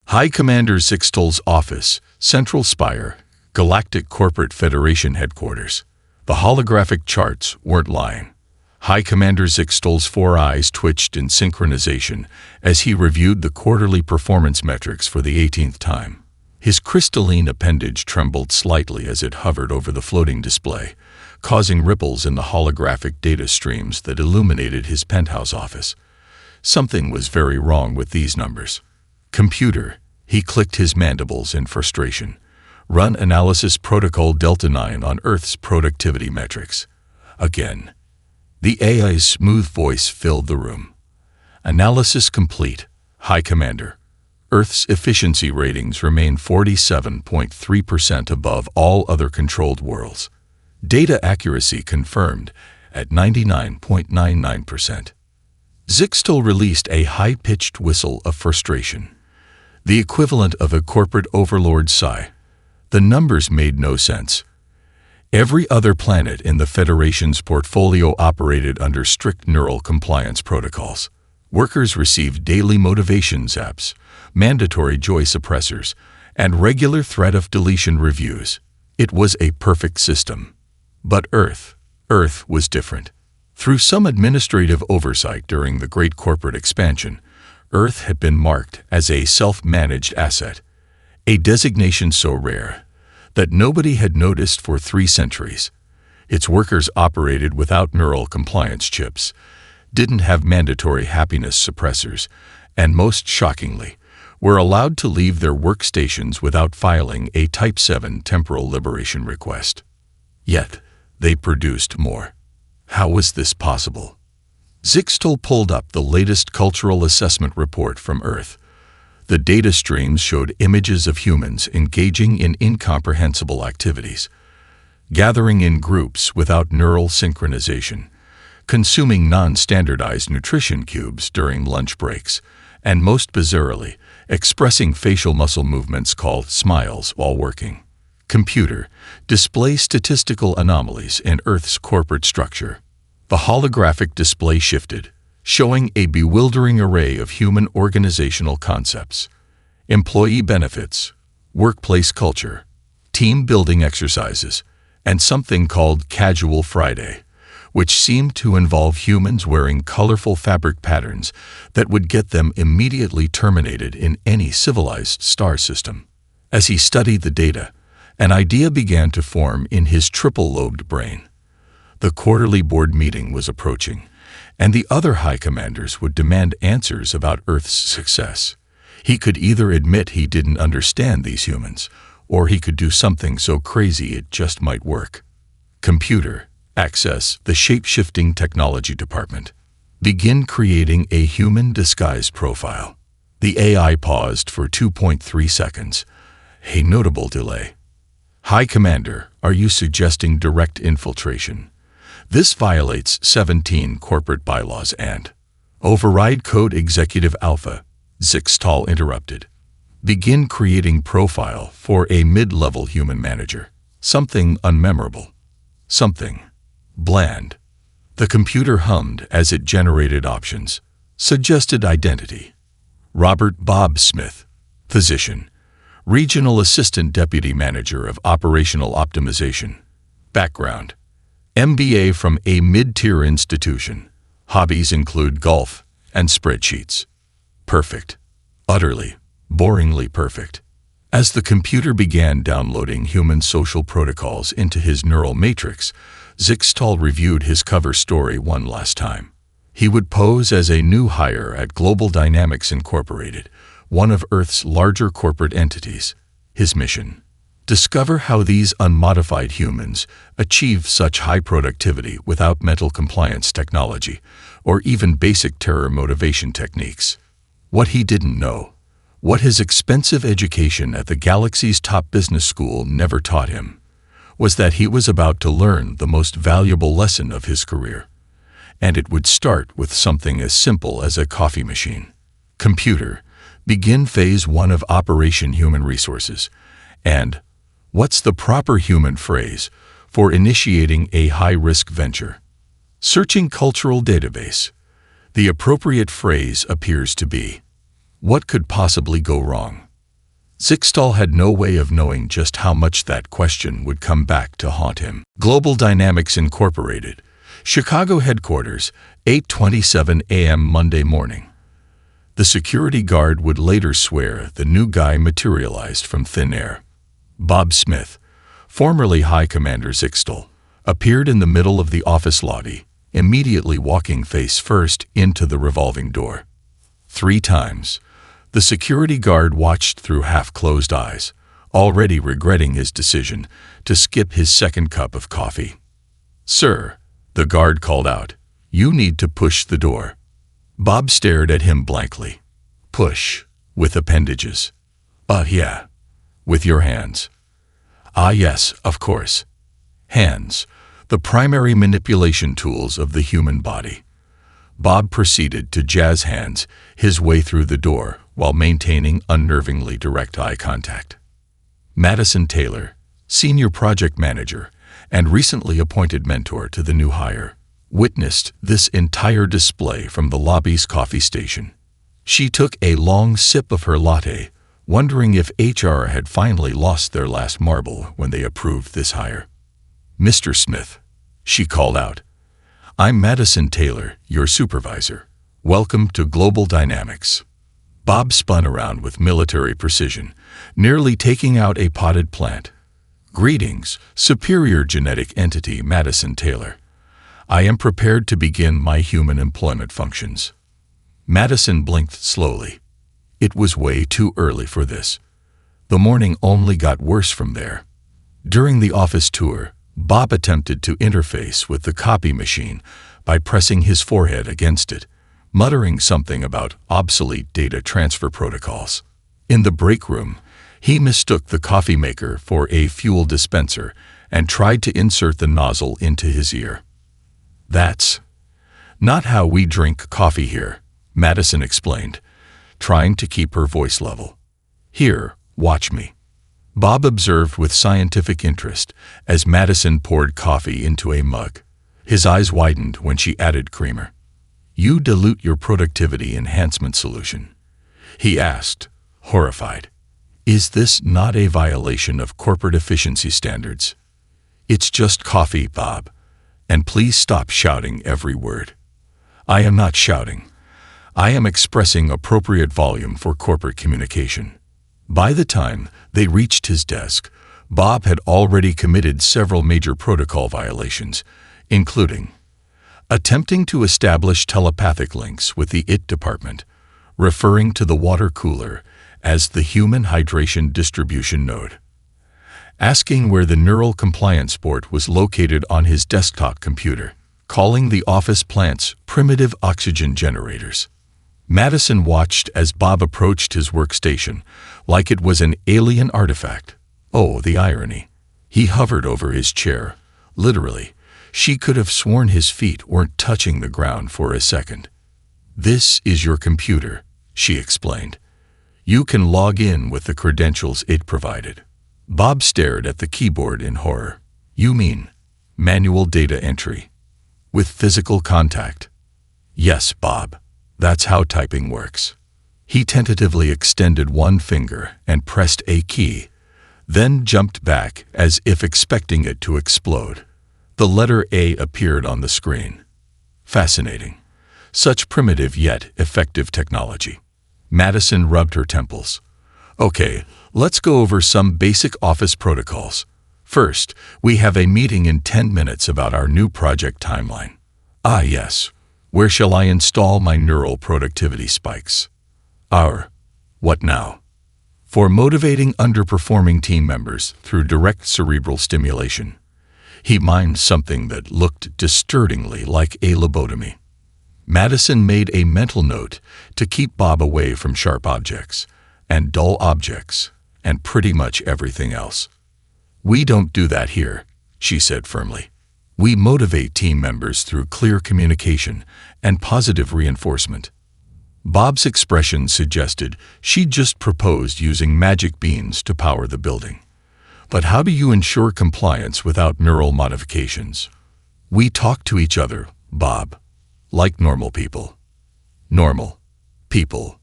High Commander Zixtal's office, Central Spire, Galactic Corporate Federation headquarters. The holographic charts weren't lying. High Commander Zixtal's 4 eyes twitched in synchronization as he reviewed the quarterly performance metrics for the 18th time. His crystalline appendage trembled slightly as it hovered over the floating display, causing ripples in the holographic data streams that illuminated his penthouse office. Something was very wrong with these numbers. Computer, he clicked his mandibles in frustration. Run Analysis Protocol Delta 9 on Earth's productivity metrics. Again. The AI's smooth voice filled the room. Analysis complete, High Commander. Earth's efficiency ratings remain 47.3% above all other controlled worlds. Data accuracy confirmed at 99.99%. Zixtal released a high-pitched whistle of frustration. The equivalent of a corporate overlord's sigh. The numbers made no sense. Every other planet in the Federation's portfolio operated under strict neural compliance protocols. Workers received daily motivation zaps, mandatory joy suppressors, and regular threat of deletion reviews. It was a perfect system. But Earth was different. Through some administrative oversight during the Great Corporate Expansion, Earth had been marked as a self-managed asset, a designation so rare that nobody had noticed for 3 centuries. Its workers operated without neural compliance chips, didn't have mandatory happiness suppressors, and most shockingly, were allowed to leave their workstations without filing a Type 7 temporal liberation request. Yet, they produced more. How was this possible? Zixtal pulled up the latest cultural assessment report from Earth. The data streams showed images of humans engaging in incomprehensible activities, gathering in groups without neural synchronization, consuming non-standardized nutrition cubes during lunch breaks, and most bizarrely, expressing facial muscle movements called smiles while working. Computer, display statistical anomalies in Earth's corporate structure. The holographic display shifted, showing a bewildering array of human organizational concepts. Employee benefits, workplace culture, team-building exercises, and something called Casual Friday, which seemed to involve humans wearing colorful fabric patterns that would get them immediately terminated in any civilized star system. As he studied the data, an idea began to form in his triple-lobed brain. The quarterly board meeting was approaching, and the other high commanders would demand answers about Earth's success. He could either admit he didn't understand these humans, or he could do something so crazy it just might work. Computer, access the shape-shifting technology department. Begin creating a human disguise profile. The AI paused for 2.3 seconds, a notable delay. High Commander, are you suggesting direct infiltration? This violates 17 corporate bylaws and override Code Executive Alpha, Zixtal interrupted. Begin creating profile for a mid-level human manager. Something unmemorable. Something bland. The computer hummed as it generated options. Suggested identity. Robert Bob Smith. Position. Regional Assistant Deputy Manager of Operational Optimization. Background. MBA from a mid-tier institution. Hobbies include golf and spreadsheets. Perfect. Utterly, boringly perfect. As the computer began downloading human social protocols into his neural matrix, Zixtal reviewed his cover story one last time. He would pose as a new hire at Global Dynamics Incorporated, one of Earth's larger corporate entities. His mission: discover how these unmodified humans achieve such high productivity without mental compliance technology or even basic terror motivation techniques. What he didn't know, what his expensive education at the galaxy's top business school never taught him, was that he was about to learn the most valuable lesson of his career. And it would start with something as simple as a coffee machine. Computer, begin Phase 1 of Operation Human Resources. And what's the proper human phrase for initiating a high-risk venture? Searching cultural database. The appropriate phrase appears to be, what could possibly go wrong? Zixtal had no way of knowing just how much that question would come back to haunt him. Global Dynamics Incorporated, Chicago headquarters, 8:27 a.m. Monday morning. The security guard would later swear the new guy materialized from thin air. Bob Smith, formerly High Commander Zixtal, appeared in the middle of the office lobby, immediately walking face first into the revolving door. 3 times, the security guard watched through half-closed eyes, already regretting his decision to skip his second cup of coffee. "Sir," the guard called out, "you need to push the door." Bob stared at him blankly. "Push, with appendages." Yeah, with your hands." "Ah yes, of course. Hands, the primary manipulation tools of the human body." Bob proceeded to jazz hands his way through the door while maintaining unnervingly direct eye contact. Madison Taylor, senior project manager and recently appointed mentor to the new hire, witnessed this entire display from the lobby's coffee station. She took a long sip of her latte, wondering if HR had finally lost their last marble when they approved this hire. "Mr. Smith," she called out, "I'm Madison Taylor, your supervisor. Welcome to Global Dynamics." Bob spun around with military precision, nearly taking out a potted plant. "Greetings, superior genetic entity Madison Taylor. I am prepared to begin my human employment functions." Madison blinked slowly. It was way too early for this. The morning only got worse from there. During the office tour, Bob attempted to interface with the copy machine by pressing his forehead against it, muttering something about obsolete data transfer protocols. In the break room, he mistook the coffee maker for a fuel dispenser and tried to insert the nozzle into his ear. "That's not how we drink coffee here," Madison explained, trying to keep her voice level. "Here, watch me." Bob observed with scientific interest as Madison poured coffee into a mug. His eyes widened when she added creamer. "You dilute your productivity enhancement solution?" he asked, horrified. "Is this not a violation of corporate efficiency standards?" "It's just coffee, Bob. And please stop shouting every word." "I am not shouting. I am expressing appropriate volume for corporate communication." By the time they reached his desk, Bob had already committed several major protocol violations, including attempting to establish telepathic links with the IT department, referring to the water cooler as the human hydration distribution node, asking where the neural compliance board was located on his desktop computer, calling the office plants primitive oxygen generators. Madison watched as Bob approached his workstation like it was an alien artifact. Oh, the irony. He hovered over his chair. Literally, she could have sworn his feet weren't touching the ground for a second. "This is your computer," she explained. "You can log in with the credentials it provided." Bob stared at the keyboard in horror. "You mean manual data entry? With physical contact?" "Yes, Bob. That's how typing works." He tentatively extended one finger and pressed a key, then jumped back as if expecting it to explode. The letter A appeared on the screen. Fascinating. Such primitive yet effective technology. Madison rubbed her temples. "Okay, let's go over some basic office protocols. First, we have a meeting in 10 minutes about our new project timeline." "Ah yes. Where shall I install my neural productivity spikes?" What now?" "For motivating underperforming team members through direct cerebral stimulation." He mimed something that looked disturbingly like a lobotomy. Madison made a mental note to keep Bob away from sharp objects and dull objects and pretty much everything else. "We don't do that here," she said firmly. "We motivate team members through clear communication and positive reinforcement." Bob's expression suggested she'd just proposed using magic beans to power the building. "But how do you ensure compliance without neural modifications?" "We talk to each other, Bob, like normal people." "Normal people?"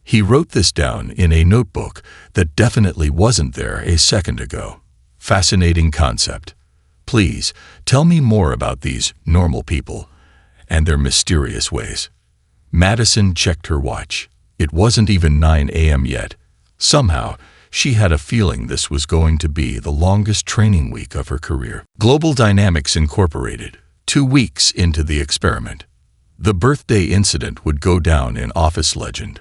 He wrote this down in a notebook that definitely wasn't there a second ago. Fascinating concept. Please, tell me more about these normal people and their mysterious ways. Madison checked her watch. It wasn't even 9 a.m. yet. Somehow, she had a feeling this was going to be the longest training week of her career. Global Dynamics Incorporated, 2 weeks into the experiment. The birthday incident would go down in office legend.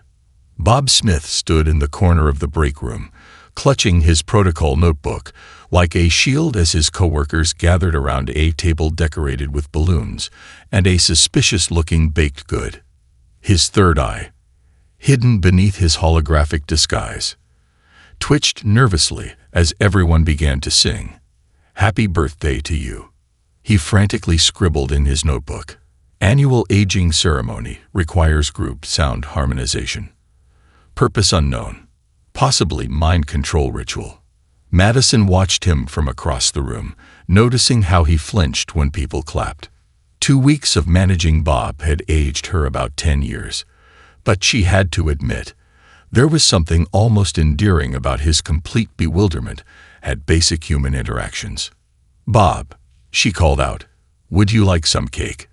Bob Smith stood in the corner of the break room, clutching his protocol notebook like a shield as his coworkers gathered around a table decorated with balloons and a suspicious-looking baked good. His third eye, hidden beneath his holographic disguise, twitched nervously as everyone began to sing, "Happy Birthday to You." He frantically scribbled in his notebook, "Annual aging ceremony requires group sound harmonization. Purpose unknown. Possibly mind control ritual." Madison watched him from across the room, noticing how he flinched when people clapped. 2 weeks of managing Bob had aged her about 10 years, but she had to admit, there was something almost endearing about his complete bewilderment at basic human interactions. "Bob," she called out, "would you like some cake?"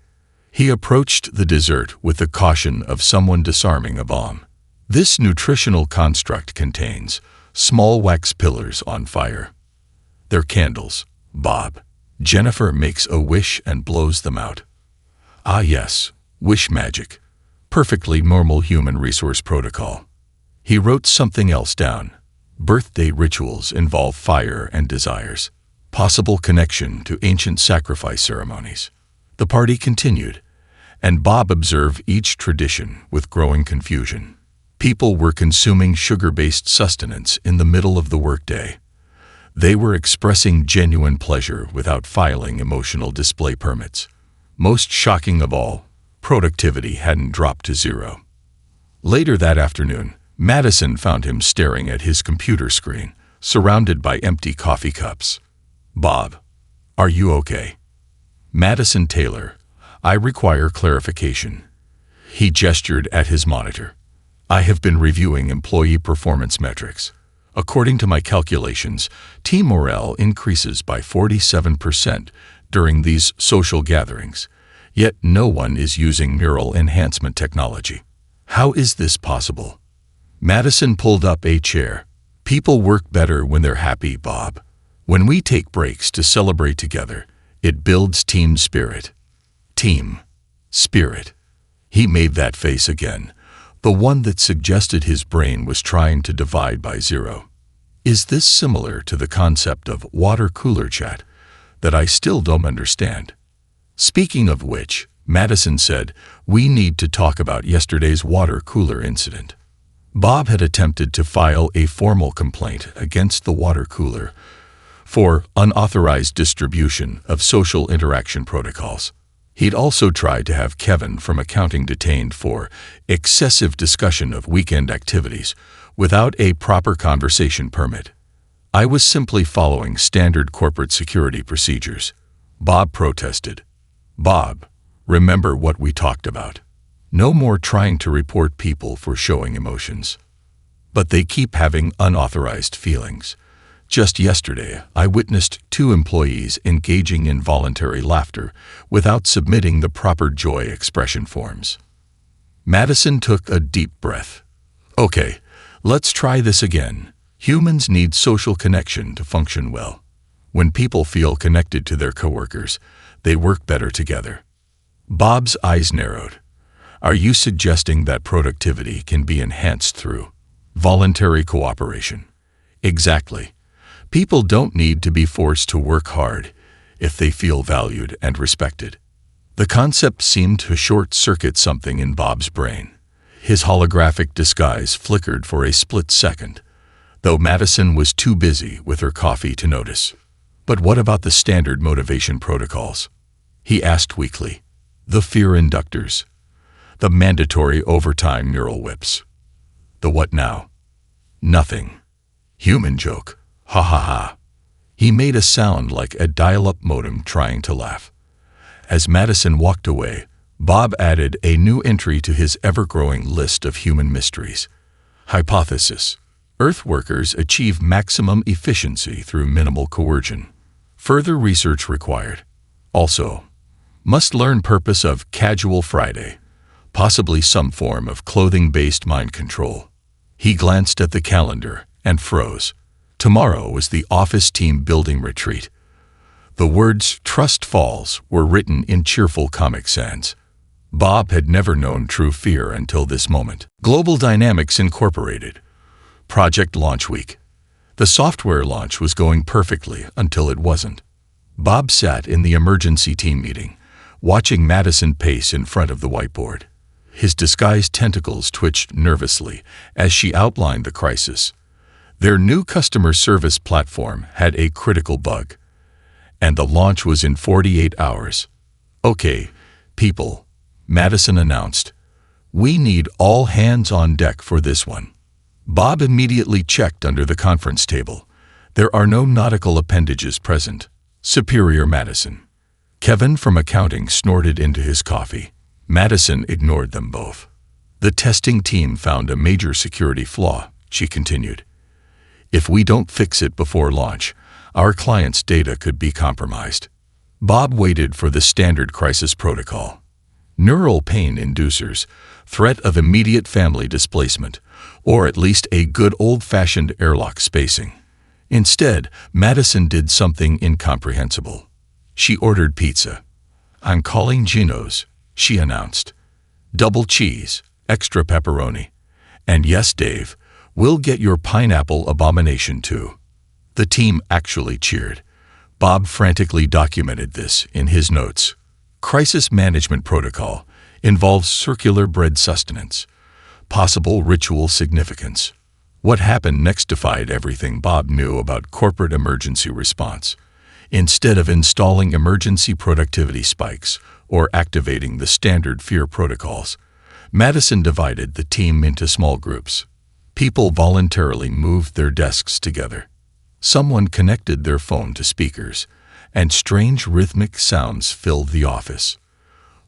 He approached the dessert with the caution of someone disarming a bomb. This nutritional construct contains small wax pillars on fire. They're candles, Bob. Jennifer makes a wish and blows them out. Ah yes, wish magic. Perfectly normal human resource protocol. He wrote something else down. Birthday rituals involve fire and desires. Possible connection to ancient sacrifice ceremonies. The party continued, and Bob observed each tradition with growing confusion. People were consuming sugar-based sustenance in the middle of the workday. They were expressing genuine pleasure without filing emotional display permits. Most shocking of all, productivity hadn't dropped to 0. Later that afternoon, Madison found him staring at his computer screen, surrounded by empty coffee cups. "Bob, are you okay?" "Madison Taylor, I require clarification." He gestured at his monitor. "I have been reviewing employee performance metrics. According to my calculations, team morale increases by 47% during these social gatherings, yet no one is using neural enhancement technology. How is this possible?" Madison pulled up a chair. "People work better when they're happy, Bob. When we take breaks to celebrate together, it builds team spirit." Team spirit. He made that face again, the one that suggested his brain was trying to divide by 0. Is this similar to the concept of water cooler chat that I still don't understand? Speaking of which, Madison said, "We need to talk about yesterday's water cooler incident." Bob had attempted to file a formal complaint against the water cooler for unauthorized distribution of social interaction protocols. He'd also tried to have Kevin from accounting detained for excessive discussion of weekend activities without a proper conversation permit. "I was simply following standard corporate security procedures," Bob protested. "Bob, remember what we talked about. No more trying to report people for showing emotions." But they keep having unauthorized feelings. Just yesterday, I witnessed 2 employees engaging in voluntary laughter without submitting the proper joy expression forms. Madison took a deep breath. "Okay, let's try this again. Humans need social connection to function well. When people feel connected to their coworkers, they work better together." Bob's eyes narrowed. "Are you suggesting that productivity can be enhanced through voluntary cooperation?" "Exactly. People don't need to be forced to work hard if they feel valued and respected." The concept seemed to short-circuit something in Bob's brain. His holographic disguise flickered for a split second, though Madison was too busy with her coffee to notice. "But what about the standard motivation protocols?" he asked weakly. "The fear inductors, the mandatory overtime neural whips. The what now?" "Nothing. Human joke. Ha ha ha." He made a sound like a dial-up modem trying to laugh. As Madison walked away, Bob added a new entry to his ever-growing list of human mysteries. Hypothesis: Earth workers achieve maximum efficiency through minimal coercion. Further research required. Also, must learn purpose of Casual Friday, possibly some form of clothing-based mind control. He glanced at the calendar and froze. Tomorrow was the office team building retreat. The words "Trust Falls" were written in cheerful Comic Sans. Bob had never known true fear until this moment. Global Dynamics Incorporated. Project Launch Week. The software launch was going perfectly until it wasn't. Bob sat in the emergency team meeting, watching Madison pace in front of the whiteboard. His disguised tentacles twitched nervously as she outlined the crisis. Their new customer service platform had a critical bug, and the launch was in 48 hours. "Okay, people," Madison announced. "We need all hands on deck for this one." Bob immediately checked under the conference table. "There are no nautical appendages present." Superior Madison. Kevin from accounting snorted into his coffee. Madison ignored them both. "The testing team found a major security flaw," she continued. "If we don't fix it before launch, our client's data could be compromised." Bob waited for the standard crisis protocol. Neural pain inducers, threat of immediate family displacement, or at least a good old-fashioned airlock spacing. Instead, Madison did something incomprehensible. She ordered pizza. "I'm calling Gino's," she announced. "Double cheese, extra pepperoni. And yes, Dave, we'll get your pineapple abomination too." The team actually cheered. Bob frantically documented this in his notes. Crisis Management Protocol involves circular bread sustenance. Possible ritual significance. What happened next defied everything Bob knew about corporate emergency response. Instead of installing emergency productivity spikes or activating the standard fear protocols, Madison divided the team into small groups. People voluntarily moved their desks together. Someone connected their phone to speakers, and strange rhythmic sounds filled the office.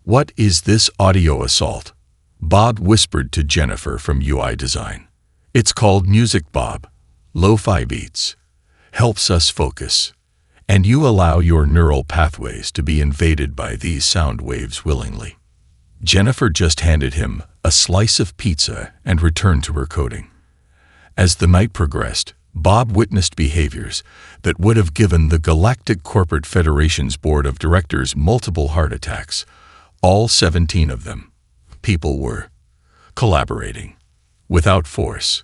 "What is this audio assault?" Bob whispered to Jennifer from UI Design. "It's called music, Bob. Lo-fi beats. Helps us focus. And you allow your neural pathways to be invaded by these sound waves willingly." Jennifer just handed him a slice of pizza and returned to her coding. As the night progressed, Bob witnessed behaviors that would have given the Galactic Corporate Federation's board of directors multiple heart attacks, all 17 of them. People were collaborating without force.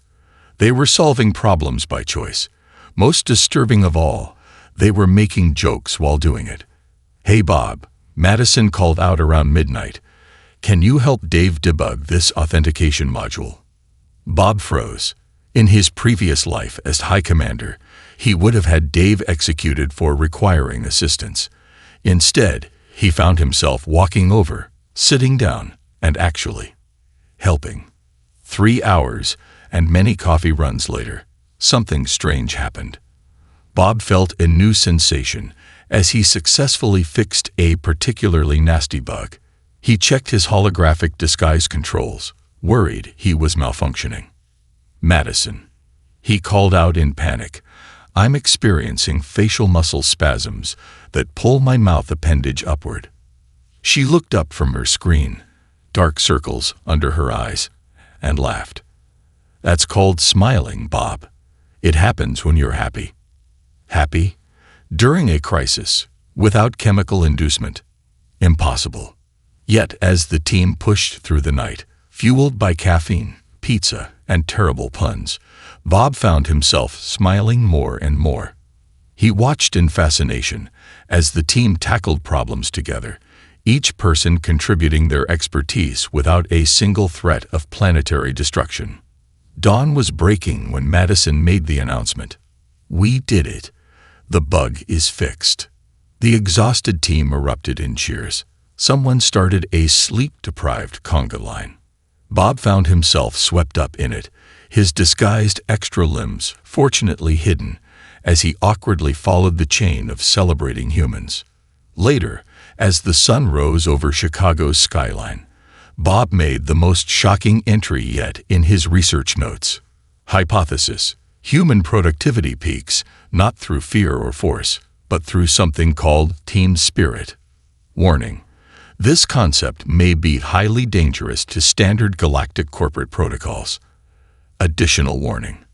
They were solving problems by choice. Most disturbing of all, they were making jokes while doing it. "Hey Bob," Madison called out around midnight, "can you help Dave debug this authentication module?" Bob froze. In his previous life as High Commander, he would have had Dave executed for requiring assistance. Instead, he found himself walking over, sitting down, and actually helping. 3 hours and many coffee runs later, something strange happened. Bob felt a new sensation as he successfully fixed a particularly nasty bug. He checked his holographic disguise controls, worried he was malfunctioning. "Madison," he called out in panic, "I'm experiencing facial muscle spasms that pull my mouth appendage upward." She looked up from her screen, dark circles under her eyes, and laughed. "That's called smiling, Bob. It happens when you're happy." Happy? During a crisis, without chemical inducement? Impossible. Yet as the team pushed through the night, fueled by caffeine, pizza, and terrible puns, Bob found himself smiling more and more. He watched in fascination as the team tackled problems together, each person contributing their expertise without a single threat of planetary destruction. Dawn was breaking when Madison made the announcement. "We did it. The bug is fixed." The exhausted team erupted in cheers. Someone started a sleep-deprived conga line. Bob found himself swept up in it, his disguised extra limbs fortunately hidden, as he awkwardly followed the chain of celebrating humans. Later, as the sun rose over Chicago's skyline, Bob made the most shocking entry yet in his research notes. Hypothesis: human productivity peaks not through fear or force, but through something called team spirit. Warning: this concept may be highly dangerous to standard galactic corporate protocols. Additional warning: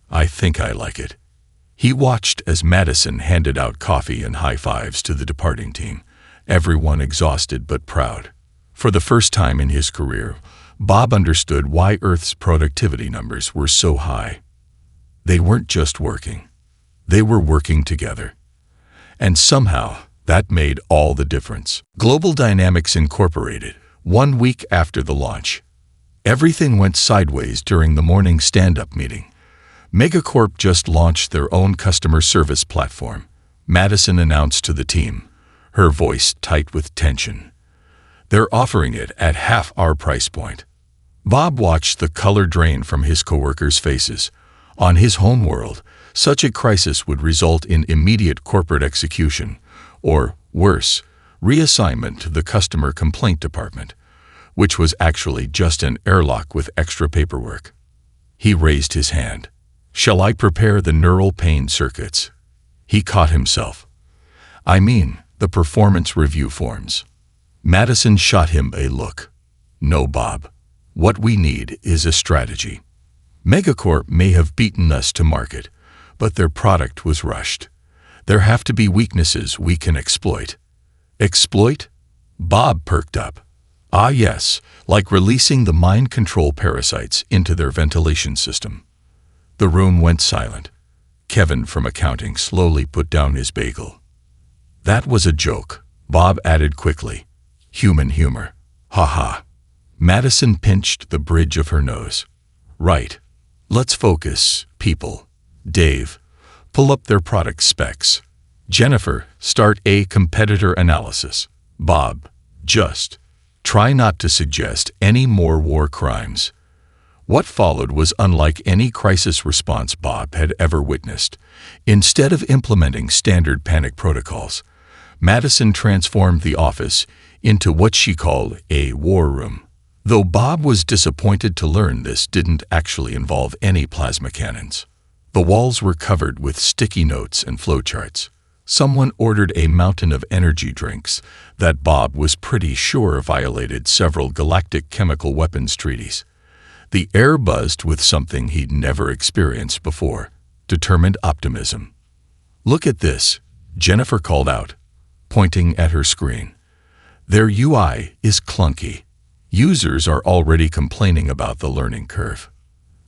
I think I like it. He watched as Madison handed out coffee and high fives to the departing team, everyone exhausted but proud. For the first time in his career, Bob understood why Earth's productivity numbers were so high. They weren't just working. They were working together. And somehow, that made all the difference. Global Dynamics Incorporated, 1 week after the launch. Everything went sideways during the morning stand-up meeting. Megacorp just launched their own customer service platform. Madison announced to the team, her voice tight with tension. They're offering it at half our price point. Bob watched the color drain from his coworkers' faces. On his home world, such a crisis would result in immediate corporate execution, or, worse, reassignment to the customer complaint department, which was actually just an airlock with extra paperwork. He raised his hand. Shall I prepare the neural pain circuits? He caught himself. I mean, the performance review forms. Madison shot him a look. No, Bob. What we need is a strategy. Megacorp may have beaten us to market, but their product was rushed. There have to be weaknesses we can exploit. Exploit? Bob perked up. Ah yes, like releasing the mind control parasites into their ventilation system. The room went silent. Kevin from accounting slowly put down his bagel. That was a joke, Bob added quickly. Human humor. Ha ha. Madison pinched the bridge of her nose. Right. Let's focus, people. Dave, pull up their product specs. Jennifer, start a competitor analysis. Bob, just try not to suggest any more war crimes. What followed was unlike any crisis response Bob had ever witnessed. Instead of implementing standard panic protocols, Madison transformed the office into what she called a war room. Though Bob was disappointed to learn this didn't actually involve any plasma cannons. The walls were covered with sticky notes and flowcharts. Someone ordered a mountain of energy drinks that Bob was pretty sure violated several galactic chemical weapons treaties. The air buzzed with something he'd never experienced before: determined optimism. Look at this, Jennifer called out, pointing at her screen. Their UI is clunky. Users are already complaining about the learning curve.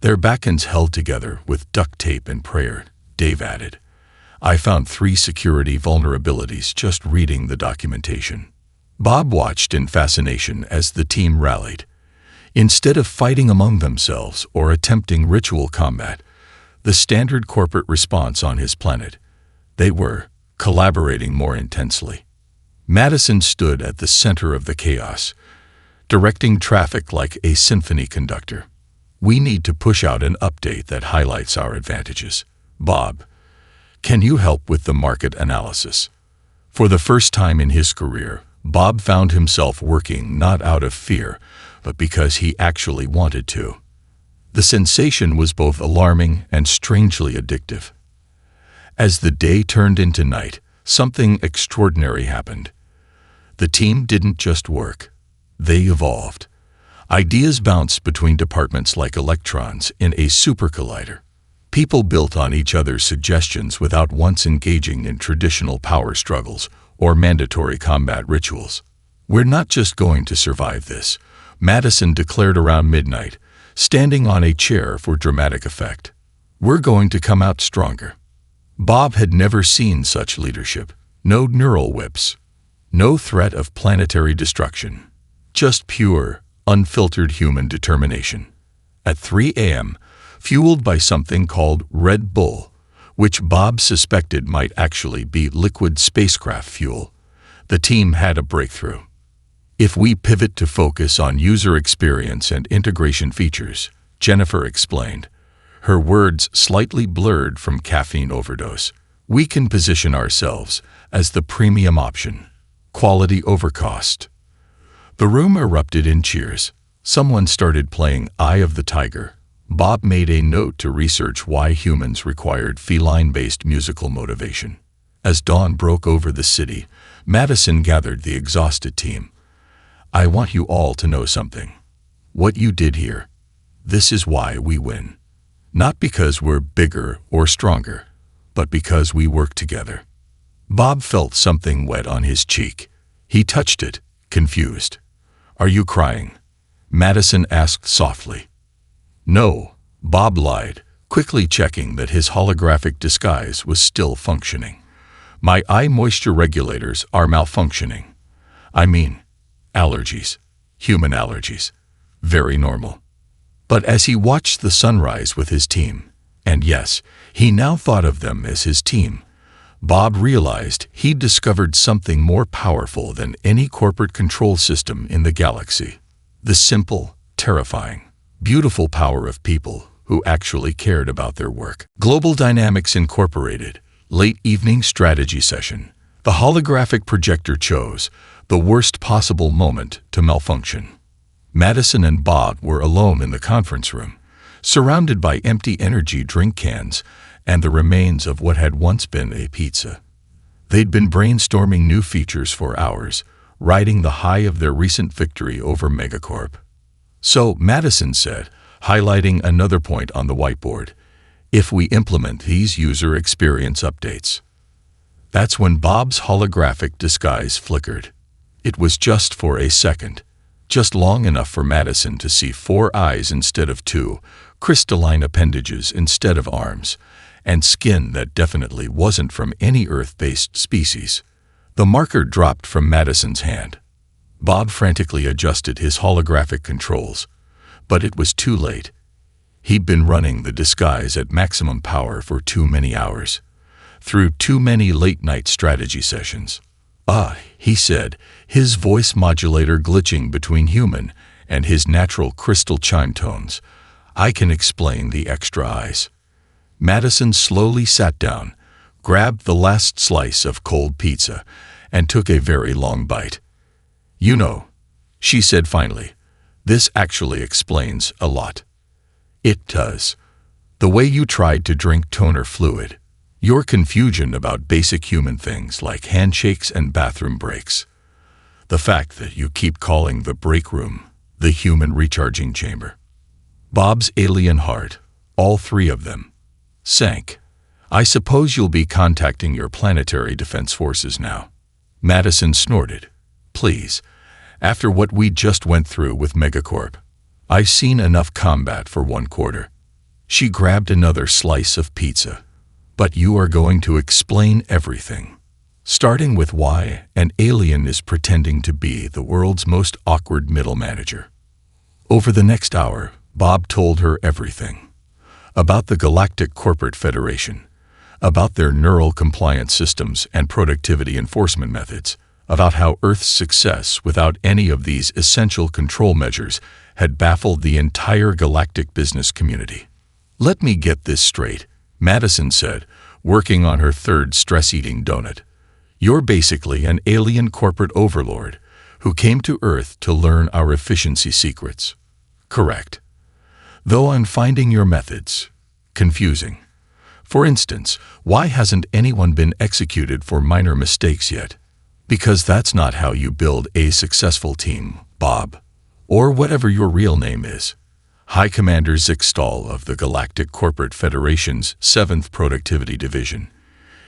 Their backends held together with duct tape and prayer, Dave added. I found 3 security vulnerabilities just reading the documentation. Bob watched in fascination as the team rallied. Instead of fighting among themselves or attempting ritual combat, the standard corporate response on his planet, they were collaborating more intensely. Madison stood at the center of the chaos, directing traffic like a symphony conductor. We need to push out an update that highlights our advantages. Bob, can you help with the market analysis? For the first time in his career, Bob found himself working not out of fear, but because he actually wanted to. The sensation was both alarming and strangely addictive. As the day turned into night, something extraordinary happened. The team didn't just work. They evolved. Ideas bounced between departments like electrons in a super collider. People built on each other's suggestions without once engaging in traditional power struggles or mandatory combat rituals. We're not just going to survive this, Madison declared around midnight, standing on a chair for dramatic effect. We're going to come out stronger. Bob had never seen such leadership. No neural whips. No threat of planetary destruction. Just pure, unfiltered human determination. At 3 a.m., fueled by something called Red Bull, which Bob suspected might actually be liquid spacecraft fuel, the team had a breakthrough. If we pivot to focus on user experience and integration features, Jennifer explained, her words slightly blurred from caffeine overdose, we can position ourselves as the premium option. Quality over cost. The room erupted in cheers. Someone started playing Eye of the Tiger, Bob made a note to research why humans required feline-based musical motivation. As dawn broke over the city, Madison gathered the exhausted team. I want you all to know something. What you did here. This is why we win. Not because we're bigger or stronger, but because we work together. Bob felt something wet on his cheek. He touched it, confused. Are you crying? Madison asked softly. No, Bob lied, quickly checking that his holographic disguise was still functioning. My eye moisture regulators are malfunctioning. I mean, allergies. Human allergies. Very normal. But as he watched the sunrise with his team, and yes, he now thought of them as his team, Bob realized he'd discovered something more powerful than any corporate control system in the galaxy. The simple, terrifying, beautiful power of people who actually cared about their work. Global Dynamics Incorporated, late evening strategy session. The holographic projector chose the worst possible moment to malfunction. Madison and Bob were alone in the conference room, surrounded by empty energy drink cans and the remains of what had once been a pizza. They'd been brainstorming new features for hours, riding the high of their recent victory over Megacorp. So, Madison said, highlighting another point on the whiteboard, if we implement these user experience updates. That's when Bob's holographic disguise flickered. It was just for a second, just long enough for Madison to see 4 eyes instead of 2, crystalline appendages instead of arms, and skin that definitely wasn't from any Earth-based species. The marker dropped from Madison's hand. Bob frantically adjusted his holographic controls, but it was too late. He'd been running the disguise at maximum power for too many hours, through too many late-night strategy sessions. He said, his voice modulator glitching between human and his natural crystal chime tones. I can explain the extra eyes. Madison slowly sat down, grabbed the last slice of cold pizza, and took a very long bite. You know, she said finally, this actually explains a lot. It does. The way you tried to drink toner fluid. Your confusion about basic human things like handshakes and bathroom breaks. The fact that you keep calling the break room the human recharging chamber. Bob's alien heart, all 3 of them, sank. I suppose you'll be contacting your planetary defense forces now. Madison snorted. Please, after what we just went through with Megacorp, I've seen enough combat for 1 quarter. She grabbed another slice of pizza. But you are going to explain everything, starting with why an alien is pretending to be the world's most awkward middle manager. Over the next hour, Bob told her everything. About the Galactic Corporate Federation, about their neural compliance systems and productivity enforcement methods, about how Earth's success without any of these essential control measures had baffled the entire galactic business community. Let me get this straight, Madison said, working on her 3rd stress-eating donut. You're basically an alien corporate overlord who came to Earth to learn our efficiency secrets. Correct. Though I'm finding your methods confusing. For instance, why hasn't anyone been executed for minor mistakes yet? Because that's not how you build a successful team, Bob. Or whatever your real name is. High Commander Zixtal of the Galactic Corporate Federation's 7th Productivity Division.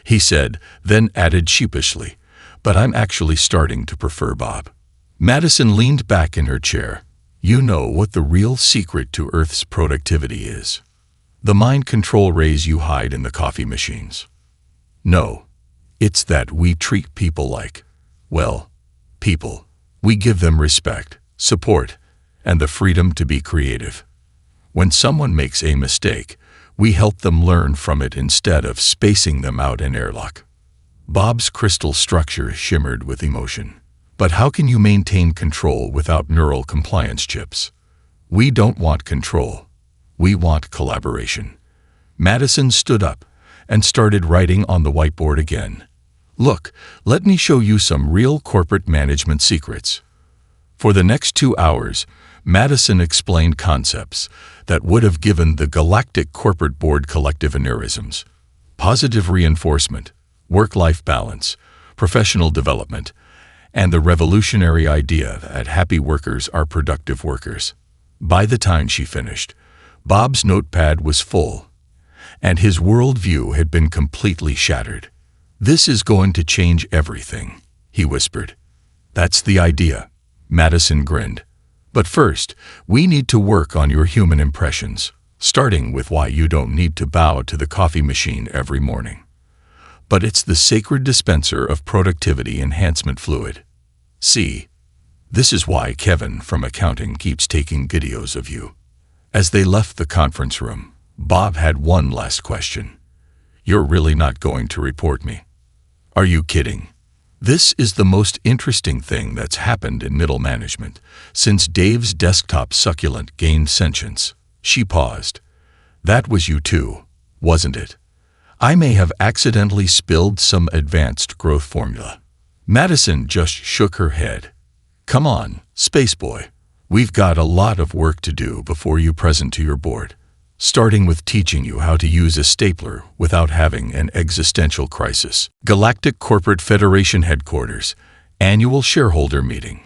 He said, then added sheepishly, but I'm actually starting to prefer Bob. Madison leaned back in her chair. You know what the real secret to Earth's productivity is. The mind control rays you hide in the coffee machines. No, it's that we treat people like, well, people. We give them respect, support, and the freedom to be creative. When someone makes a mistake, we help them learn from it instead of spacing them out in airlock. Bob's crystal structure shimmered with emotion. But how can you maintain control without neural compliance chips? We don't want control. We want collaboration. Madison stood up and started writing on the whiteboard again. Look, let me show you some real corporate management secrets. For the next 2 hours, Madison explained concepts that would have given the Galactic Corporate Board collective aneurysms: positive reinforcement, work-life balance, professional development, and the revolutionary idea that happy workers are productive workers. By the time she finished, Bob's notepad was full, and his worldview had been completely shattered. "This is going to change everything," he whispered. "That's the idea," Madison grinned. "But first, we need to work on your human impressions, starting with why you don't need to bow to the coffee machine every morning. But it's the sacred dispenser of productivity enhancement fluid. See, this is why Kevin from accounting keeps taking videos of you." As they left the conference room, Bob had one last question. "You're really not going to report me? Are you kidding? This is the most interesting thing that's happened in middle management since Dave's desktop succulent gained sentience." She paused. "That was you too, wasn't it? I may have accidentally spilled some advanced growth formula." Madison just shook her head. "Come on, Spaceboy. We've got a lot of work to do before you present to your board, starting with teaching you how to use a stapler without having an existential crisis." Galactic Corporate Federation Headquarters, Annual Shareholder Meeting.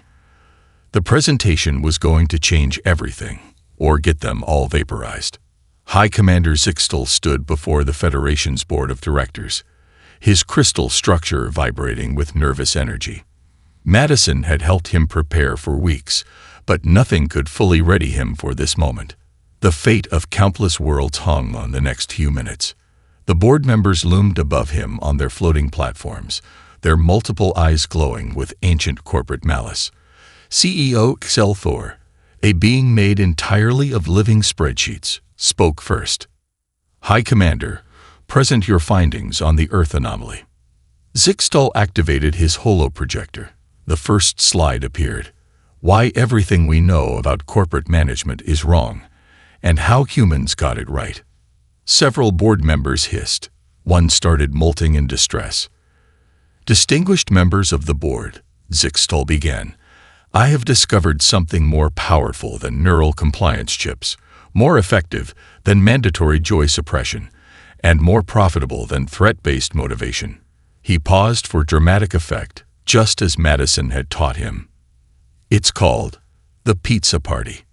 The presentation was going to change everything, or get them all vaporized. High Commander Zixtal stood before the Federation's board of directors, his crystal structure vibrating with nervous energy. Madison had helped him prepare for weeks, but nothing could fully ready him for this moment. The fate of countless worlds hung on the next few minutes. The board members loomed above him on their floating platforms, their multiple eyes glowing with ancient corporate malice. CEO Excelthor, a being made entirely of living spreadsheets, spoke first. "High Commander, present your findings on the Earth anomaly." Zixtal activated his holoprojector. The first slide appeared. Why everything we know about corporate management is wrong, and how humans got it right. Several board members hissed. One started molting in distress. "Distinguished members of the board," Zixtal began, "I have discovered something more powerful than neural compliance chips, more effective than mandatory joy suppression, and more profitable than threat-based motivation." He paused for dramatic effect, just as Madison had taught him. "It's called the Pizza Party."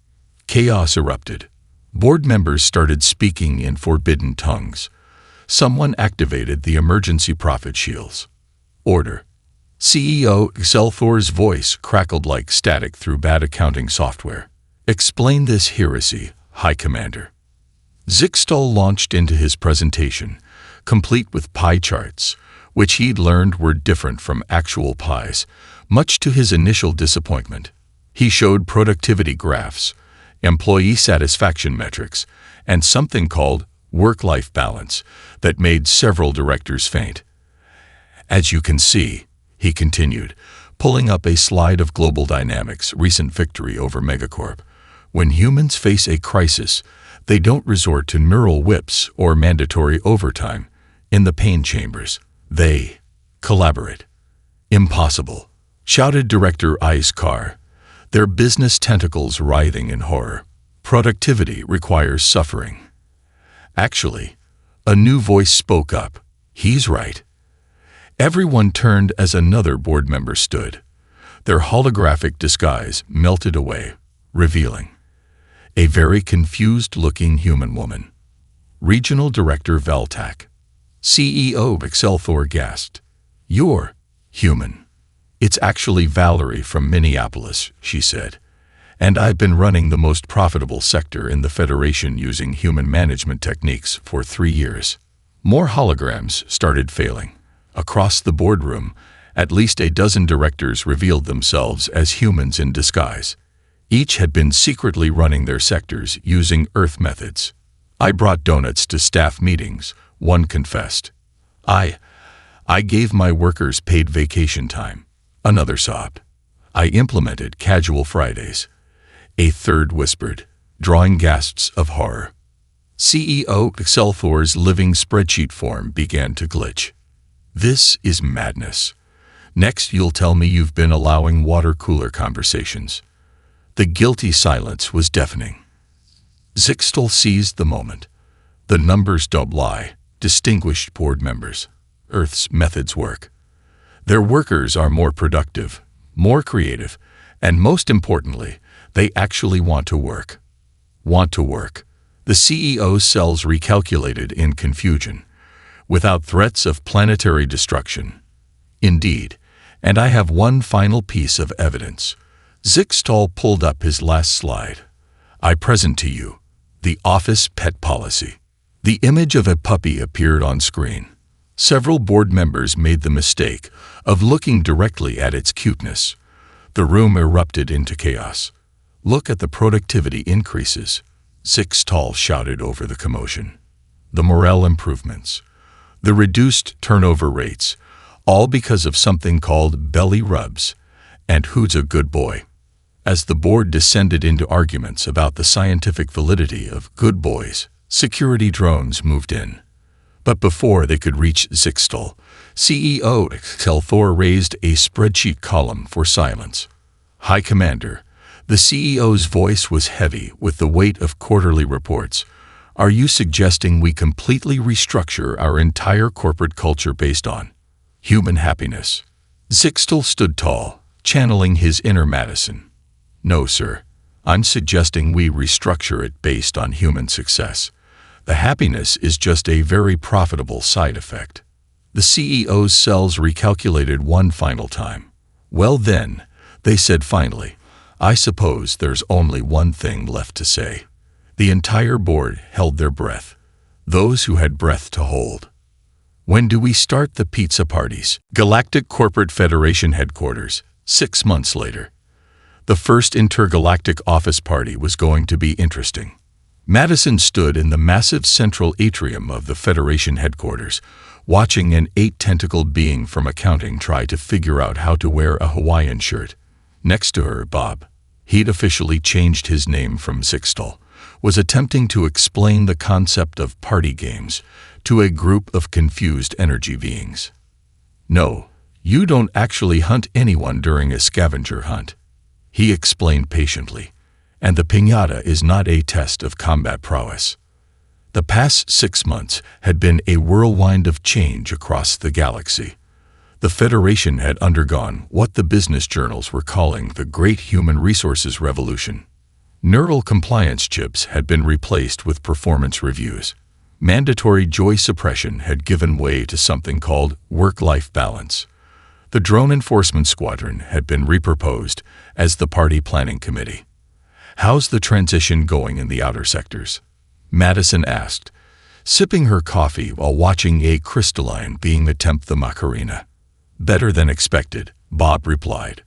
Chaos erupted. Board members started speaking in forbidden tongues. Someone activated the emergency profit shields. "Order." CEO Excelthor's voice crackled like static through bad accounting software. "Explain this heresy, High Commander." Zixtal launched into his presentation, complete with pie charts, which he'd learned were different from actual pies, much to his initial disappointment. He showed productivity graphs, employee satisfaction metrics, and something called work-life balance that made several directors faint. "As you can see," he continued, pulling up a slide of Global Dynamics' recent victory over Megacorp, "when humans face a crisis, they don't resort to neural whips or mandatory overtime in the pain chambers. They collaborate." "Impossible," shouted Director Iskar, their business tentacles writhing in horror. "Productivity requires suffering." Actually, a new voice spoke up. "He's right." Everyone turned as another board member stood. Their holographic disguise melted away, revealing a very confused-looking human woman. Regional Director Veltak. CEO Excelthor gasped. "You're human." "It's actually Valerie from Minneapolis," she said. "And I've been running the most profitable sector in the Federation using human management techniques for 3 years." More holograms started failing. Across the boardroom, at least a dozen directors revealed themselves as humans in disguise. Each had been secretly running their sectors using Earth methods. "I brought donuts to staff meetings," one confessed. I gave my workers paid vacation time," another sobbed. "I implemented casual Fridays," a third whispered, drawing gasps of horror. CEO Excelthor's living spreadsheet form began to glitch. "This is madness. Next you'll tell me you've been allowing water cooler conversations." The guilty silence was deafening. Zixtal seized the moment. The numbers don't lie, distinguished board members. Earth's methods work. Their workers are more productive, more creative, and most importantly, they actually want to work. Want to work. The CEO's cells recalculated in confusion, without threats of planetary destruction. Indeed, and I have one final piece of evidence. Zixtal pulled up his last slide. I present to you the office pet policy. The image of a puppy appeared on screen. Several board members made the mistake of looking directly at its cuteness. The room erupted into chaos. Look at the productivity increases, Zixtal shouted over the commotion. The morale improvements. The reduced turnover rates, all because of something called belly rubs. And who's a good boy? As the board descended into arguments about the scientific validity of good boys, security drones moved in. But before they could reach Zixtal, CEO Excelthor raised a spreadsheet column for silence. High Commander, the CEO's voice was heavy with the weight of quarterly reports. Are you suggesting we completely restructure our entire corporate culture based on human happiness? Zixtal stood tall, channeling his inner Madison. No, sir. I'm suggesting we restructure it based on human success. The happiness is just a very profitable side effect. The CEO's cells recalculated one final time. Well then, they said finally, I suppose there's only one thing left to say. The entire board held their breath. Those who had breath to hold. When do we start the pizza parties? Galactic Corporate Federation headquarters, 6 months later. The first intergalactic office party was going to be interesting. Madison stood in the massive central atrium of the Federation headquarters, watching an 8-tentacled being from accounting try to figure out how to wear a Hawaiian shirt. Next to her, Bob, he'd officially changed his name from Zixtal, was attempting to explain the concept of party games to a group of confused energy beings. No, you don't actually hunt anyone during a scavenger hunt, he explained patiently, and the piñata is not a test of combat prowess. The past 6 months had been a whirlwind of change across the galaxy. The Federation had undergone what the business journals were calling the Great Human Resources Revolution. Neural compliance chips had been replaced with performance reviews. Mandatory joy suppression had given way to something called work-life balance. The Drone Enforcement Squadron had been reproposed as the Party Planning Committee. How's the transition going in the outer sectors? Madison asked, sipping her coffee while watching a crystalline being attempt the Macarena. Better than expected, Bob replied.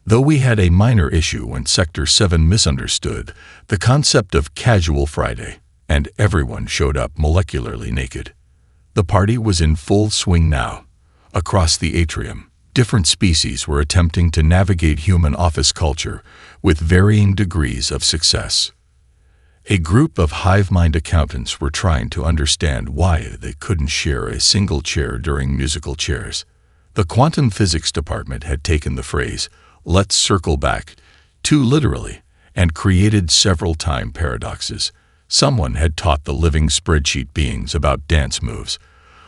Though we had a minor issue when Sector 7 misunderstood the concept of Casual Friday, and everyone showed up molecularly naked. The party was in full swing now. Across the atrium, different species were attempting to navigate human office culture with varying degrees of success. A group of hive-mind accountants were trying to understand why they couldn't share a single chair during musical chairs. The quantum physics department had taken the phrase, "let's circle back," too literally, and created several time paradoxes. Someone had taught the living spreadsheet beings about dance moves,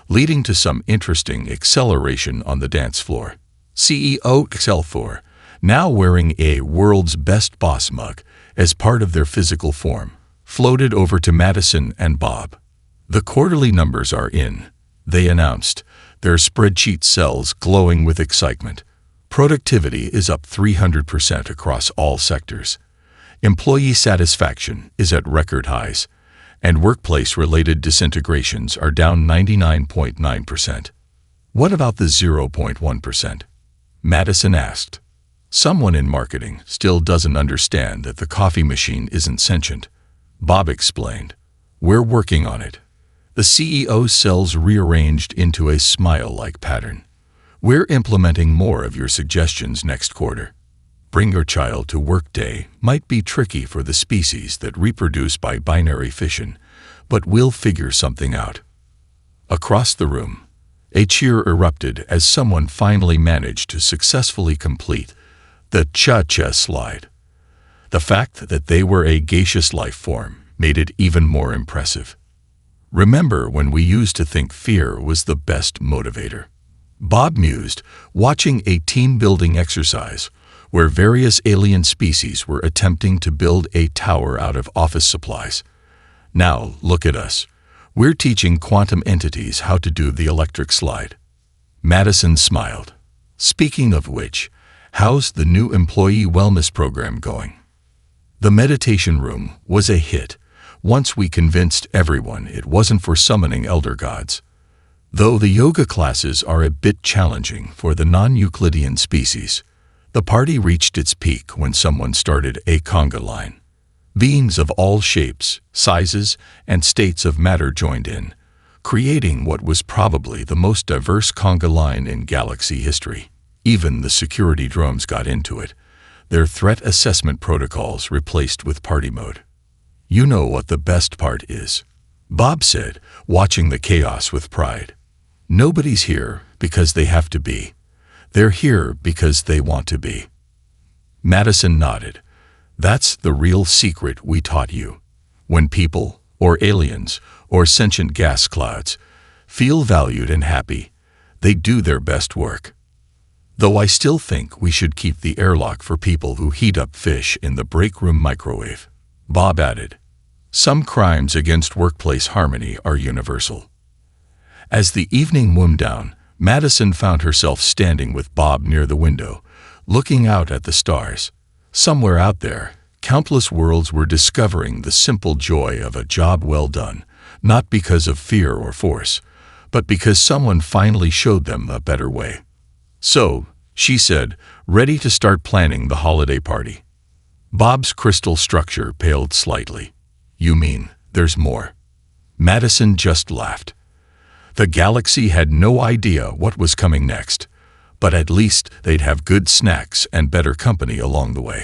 leading to some interesting acceleration on the dance floor. CEO Excelthor, now wearing a world's best boss mug as part of their physical form, floated over to Madison and Bob. The quarterly numbers are in, they announced, their spreadsheet cells glowing with excitement. Productivity is up 300% across all sectors. Employee satisfaction is at record highs, and workplace-related disintegrations are down 99.9%. What about the 0.1%? Madison asked. Someone in marketing still doesn't understand that the coffee machine isn't sentient. Bob explained. We're working on it. The CEO's cells rearranged into a smile-like pattern. We're implementing more of your suggestions next quarter. Bring your child to work day might be tricky for the species that reproduce by binary fission, but we'll figure something out. Across the room, a cheer erupted as someone finally managed to successfully complete the cha-cha slide. The fact that they were a gaseous life form made it even more impressive. Remember when we used to think fear was the best motivator? Bob mused, watching a team-building exercise where various alien species were attempting to build a tower out of office supplies. Now, look at us. We're teaching quantum entities how to do the electric slide. Madison smiled. Speaking of which, how's the new employee wellness program going? The meditation room was a hit once we convinced everyone it wasn't for summoning elder gods. Though the yoga classes are a bit challenging for the non-Euclidean species, the party reached its peak when someone started a conga line. Beings of all shapes, sizes, and states of matter joined in, creating what was probably the most diverse conga line in galaxy history. Even the security drones got into it, their threat assessment protocols replaced with party mode. You know what the best part is, Bob said, watching the chaos with pride. Nobody's here because they have to be. They're here because they want to be. Madison nodded. That's the real secret we taught you. When people, or aliens, or sentient gas clouds, feel valued and happy, they do their best work. Though I still think we should keep the airlock for people who heat up fish in the break room microwave, Bob added. Some crimes against workplace harmony are universal. As the evening wound down, Madison found herself standing with Bob near the window, looking out at the stars. Somewhere out there, countless worlds were discovering the simple joy of a job well done, not because of fear or force, but because someone finally showed them a better way. So, she said, ready to start planning the holiday party. Bob's crystal structure paled slightly. You mean, there's more? Madison just laughed. The galaxy had no idea what was coming next, but at least they'd have good snacks and better company along the way.